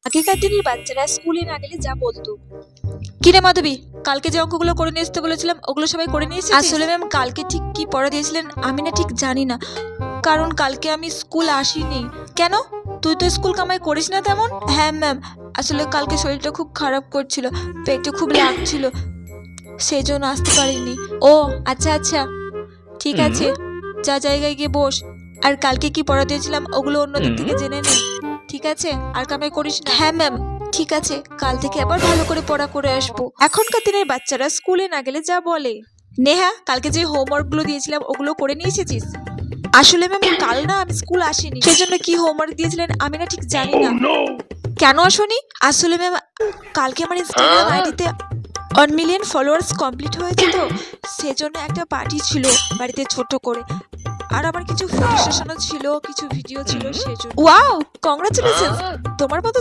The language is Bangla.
আগেকার দিনের বাচ্চারা স্কুলে না গেলে যা বলতো। কিরে মাধবী, কালকে যে অঙ্কগুলো করে নিয়ে আসতে বলেছিলাম ওগুলো সবাই করে নিয়েছে? আসলে ম্যাম কালকে ঠিক কি পড়া দিয়েছিলেন আমি না ঠিক জানি না, কারণ কালকে আমি স্কুল আসিনি। কেন, তুই তো স্কুল কামাই করিস না তেমন? হ্যাঁ ম্যাম, আসলে কালকে শরীরটা খুব খারাপ করছিল, পেটে খুব লাগছিল, সেই জন্য আসতে পারিনি। ও আচ্ছা আচ্ছা, ঠিক আছে, যা জায়গায় গিয়ে বস। আর কালকে কি পড়া দিয়েছিলাম ওগুলো অন্যদের থেকে জেনে নে, ঠিক আছে? আর কামাই করিস না। হ্যাঁ ম্যাম, ঠিক আছে, কাল থেকে আবার ভালো করে পড়া করে আসবো। এখনকার দিনের বাচ্চারা স্কুলে না গেলে যা বলে। নেহা, কালকে যে হোমওয়ার্ক গুলো দিয়েছিলাম ওগুলো করে নিয়ে এসেছিস? আসলে ম্যাম কাল না আমি স্কুল আসিনি, সেজন্য কি হোমওয়ার্ক দিয়েছিলেন আমি না ঠিক জানি না। কেন আসোনি? আসলে ম্যাম কালকে আমার ইনস্টাগ্রাম আইডিতে 1 মিলিয়ন ফলোয়ার্স কমপ্লিট হয়েছে, তো সেজন্য একটা পার্টি ছিল বাড়িতে ছোট করে, আর আমার কিছু ফটো সেশনও ছিল, কিছু ভিডিও ছিল, সেজন্য। ওয়াও, কংগ্রাচুলেশন, তোমার মতো